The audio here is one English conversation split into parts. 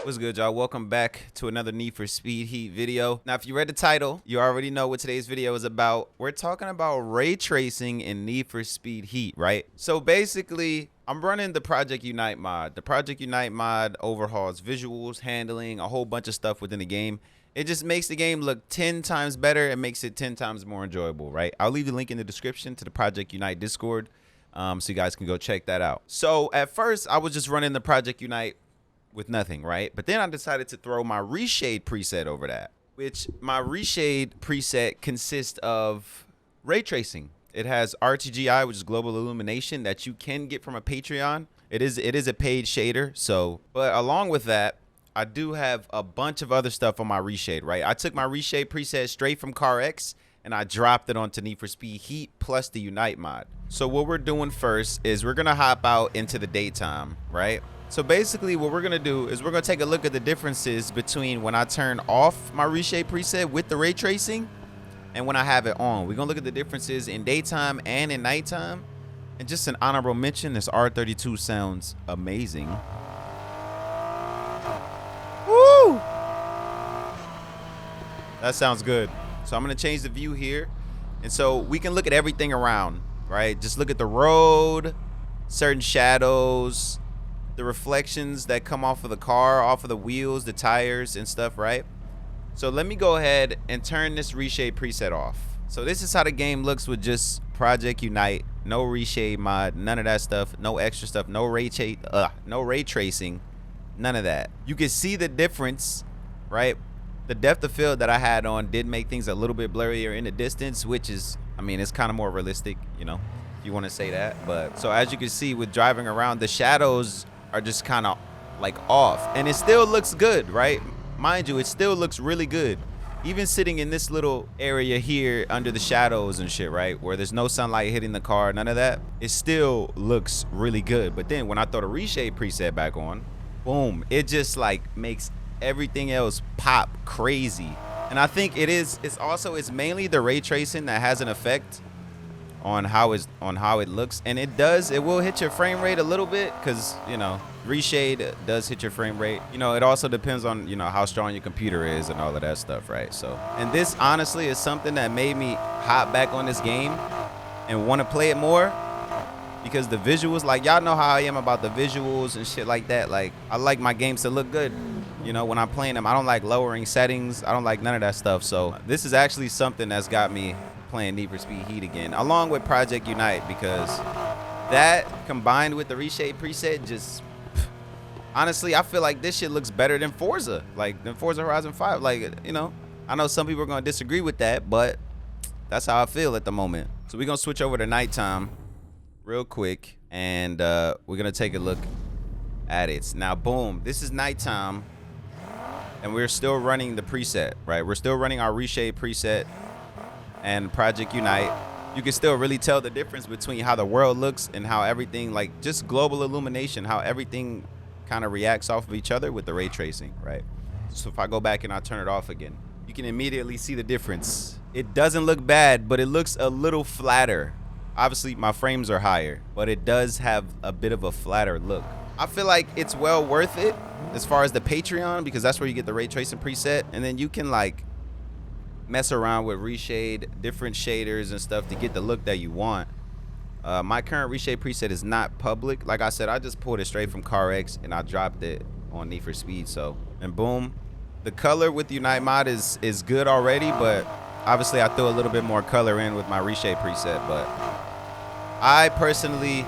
What's good, y'all? Welcome back to another Need for Speed Heat video. Now, if you read the title, you already know what today's video is about. We're talking about ray tracing in Need for Speed Heat, right? So basically, I'm running the Project Unite mod. The Project Unite mod overhauls visuals, handling, a whole bunch of stuff within the game. It just makes the game look 10 times better and makes it 10 times more enjoyable, right? I'll leave the link in the description to the Project Unite Discord, so you guys can go check that out. So at first, I was just running the Project Unite with nothing, right? But then I decided to throw my reshade preset over that, which my reshade preset consists of ray tracing. It has RTGI, which is global illumination, that you can get from a Patreon. It is a paid shader. So, but along with that, I do have a bunch of other stuff on my reshade, right? I took my reshade preset straight from CrayG and I dropped it onto Need for Speed Heat plus the Unite mod. So what we're doing first is we're gonna hop out into the daytime, right? So basically what we're gonna do is we're gonna take a look at the differences between when I turn off my reshade preset with the ray tracing and when I have it on. We're gonna look at the differences in daytime and in nighttime. And just an honorable mention, this R32 sounds amazing. Woo! That sounds good. So I'm gonna change the view here. And so we can look at everything around, right? Just look at the road, certain shadows, the reflections that come off of the car, off of the wheels, the tires and stuff, right? So let me go ahead and turn this reshade preset off. So this is how the game looks with just Project Unite, no reshade mod, none of that stuff, no extra stuff, no ray tracing, none of that. You can see the difference, right? The depth of field that I had on did make things a little bit blurrier in the distance, which is, I mean, it's kind of more realistic, you know, if you want to say that. But so as you can see with driving around, the shadows are just kind of like off, and it still looks good, right? Mind you, it still looks really good. Even sitting in this little area here under the shadows and shit, right, where there's no sunlight hitting the car, none of that, it still looks really good. But then when I throw the reshade preset back on, boom, it just like makes everything else pop crazy. And I think it's mainly the ray tracing that has an effect on how it looks, and it will hit your frame rate a little bit, because, you know, reshade does hit your frame rate. You know, it also depends on, you know, how strong your computer is and all of that stuff, right? So, and this honestly is something that made me hop back on this game and want to play it more, because the visuals, like, y'all know how I am about the visuals and shit like that. Like, I like my games to look good, you know, when I'm playing them. I don't like lowering settings, I don't like none of that stuff. So this is actually something that's got me playing Need for Speed Heat again, along with Project Unite, because that combined with the reshade preset, just honestly, I feel like this shit looks better than Forza, like than Forza Horizon 5. Like, you know, I know some people are gonna disagree with that, but that's how I feel at the moment. So we're gonna switch over to nighttime real quick, and we're gonna take a look at it. Now, boom, this is nighttime, and we're still running the preset, right? We're still running our reshade preset and Project Unite. You can still really tell the difference between how the world looks and how everything, like just global illumination, how everything kind of reacts off of each other with the ray tracing, right? So if I go back and I turn it off again, you can immediately see the difference. It doesn't look bad, but it looks a little flatter. Obviously my frames are higher, but it does have a bit of a flatter look. I feel like it's well worth it as far as the Patreon, because that's where you get the ray tracing preset, and then you can like mess around with reshade, different shaders and stuff to get the look that you want. My current reshade preset is not public. Like I said, I just pulled it straight from CrayG and I dropped it on Need for Speed. So, and boom, the color with the Unite mod is good already, but obviously I threw a little bit more color in with my reshade preset. But I personally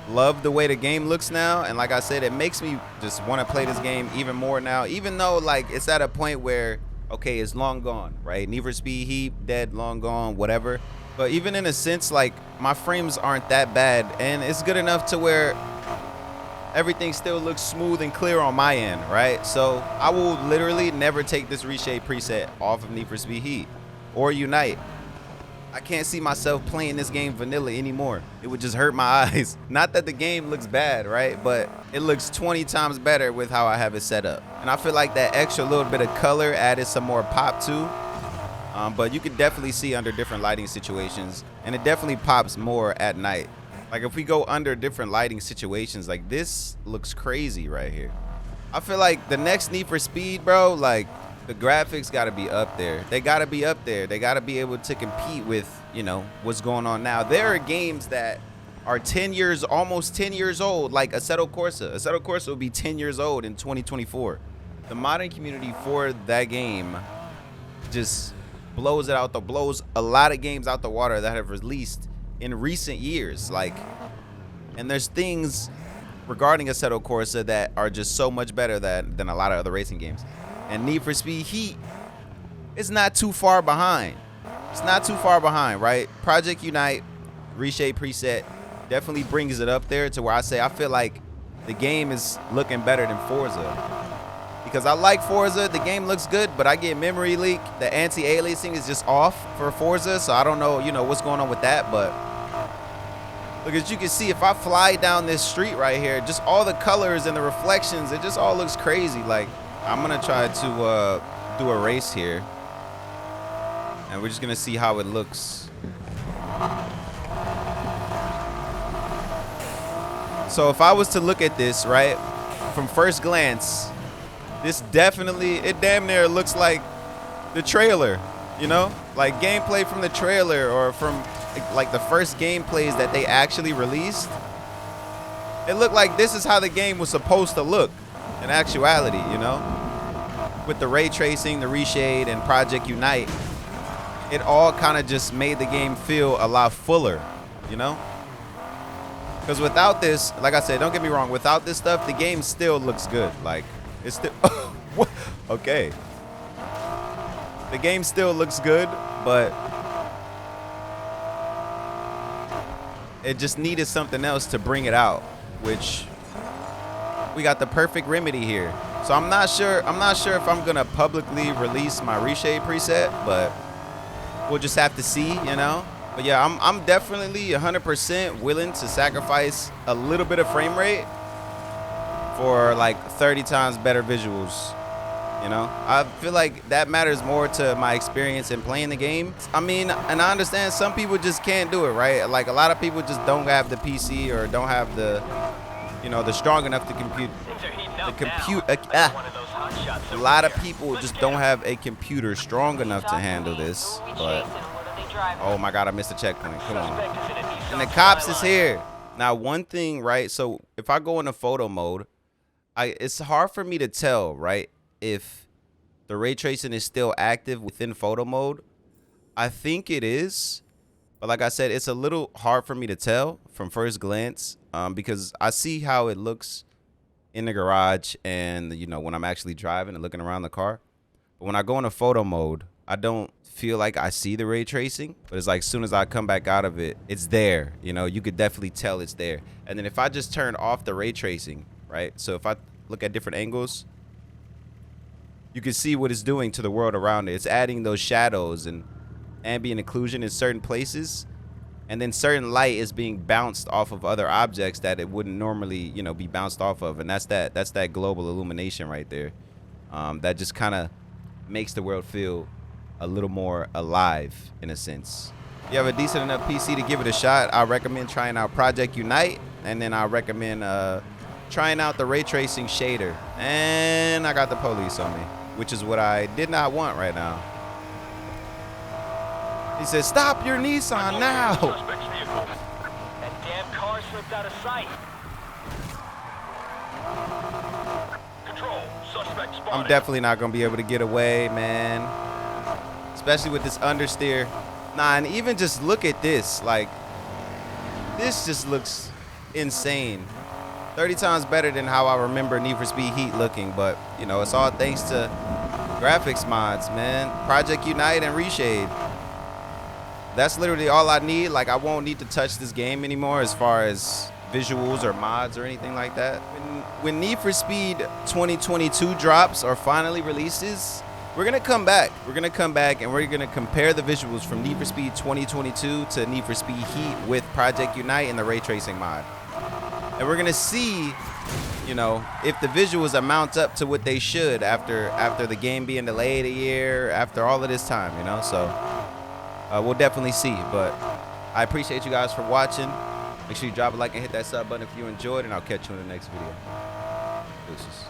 love the way the game looks now, and like I said, it makes me just want to play this game even more now, even though like it's at a point where, okay, it's long gone, right? Need for Speed Heat, dead, long gone, whatever. But even in a sense, like, my frames aren't that bad, and it's good enough to where everything still looks smooth and clear on my end, right? So I will literally never take this reshade preset off of Need for Speed Heat or Unite. I can't see myself playing this game vanilla anymore. It would just hurt my eyes. Not that the game looks bad, right? But it looks 20 times better with how I have it set up. And I feel like that extra little bit of color added some more pop too. But you could definitely see under different lighting situations, and it definitely pops more at night. Like if we go under different lighting situations, like this looks crazy right here. I feel like the next Need for Speed, bro, like the graphics got to be up there. They got to be up there. They got to be able to compete with, you know, what's going on now. There are games that are 10 years, almost 10 years old, like Assetto Corsa. Assetto Corsa will be 10 years old in 2024. The modding community for that game just blows a lot of games out the water that have released in recent years. Like, and there's things regarding Assetto Corsa that are just so much better than a lot of other racing games. And Need for Speed Heat is not too far behind. It's not too far behind, right? Project Unite, Reshade preset definitely brings it up there to where I feel like the game is looking better than Forza. Because I like Forza, the game looks good, but I get memory leak. The anti-aliasing is just off for Forza, so I don't know, you know, what's going on with that. But look, as you can see, if I fly down this street right here, just all the colors and the reflections, it just all looks crazy. Like, I'm gonna try to do a race here, and we're just gonna see how it looks. So if I was to look at this, right, from first glance, this definitely, it damn near looks like the trailer, you know? Like gameplay from the trailer or from like the first gameplays that they actually released. It looked like this is how the game was supposed to look in actuality, you know? With the ray tracing, the reshade, and Project Unite, it all kind of just made the game feel a lot fuller, you know? Because without this, like I said, don't get me wrong, without this stuff, the game still looks good. Like, it's still, okay. The game still looks good, but it just needed something else to bring it out, which we got the perfect remedy here. So I'm not sure if I'm gonna publicly release my reshade preset, but we'll just have to see, you know. But yeah, I'm definitely 100% willing to sacrifice a little bit of frame rate for like 30 times better visuals, you know? I feel like that matters more to my experience in playing the game. I mean, and I understand some people just can't do it, right? Like a lot of people just don't have the PC or don't have the, you know, the strong enough to compute. A lot of people just don't have a computer strong enough to handle this, but oh my God, I missed a checkpoint. Come on. And the cops is here. Now, one thing, right? So if I go into photo mode, it's hard for me to tell, right, if the ray tracing is still active within photo mode. I think it is, but like I said, it's a little hard for me to tell from first glance, because I see how it looks in the garage and, you know, when I'm actually driving and looking around the car. But when I go into photo mode, I don't feel like I see the ray tracing, but it's like as soon as I come back out of it, it's there. You know, you could definitely tell it's there. And then if I just turn off the ray tracing, right? So if I look at different angles, you can see what it's doing to the world around it. It's adding those shadows and ambient occlusion in certain places, and then certain light is being bounced off of other objects that it wouldn't normally, you know, be bounced off of. And that's that global illumination right there. That just kind of makes the world feel a little more alive in a sense. If you have a decent enough PC to give it a shot, I recommend trying out Project Unite, and then I recommend trying out the ray tracing shader. And I got the police on me, which is what I did not want right now. He said, "Stop your Nissan now." That damn car slipped out of sight. Control, suspect spotted. I'm definitely not gonna be able to get away, man. Especially with this understeer. Nah, and even just look at this. Like, this just looks insane. 30 times better than how I remember Need for Speed Heat looking. But, you know, it's all thanks to graphics mods, man. Project Unite and Reshade. That's literally all I need. Like, I won't need to touch this game anymore as far as visuals or mods or anything like that. When Need for Speed 2022 drops or finally releases, we're going to come back. We're going to come back and we're going to compare the visuals from Need for Speed 2022 to Need for Speed Heat with Project Unite and the ray tracing mod. And we're going to see, you know, if the visuals amount up to what they should after the game being delayed a year, after all of this time, you know. So we'll definitely see. But I appreciate you guys for watching. Make sure you drop a like and hit that sub button if you enjoyed, and I'll catch you in the next video. Deuces.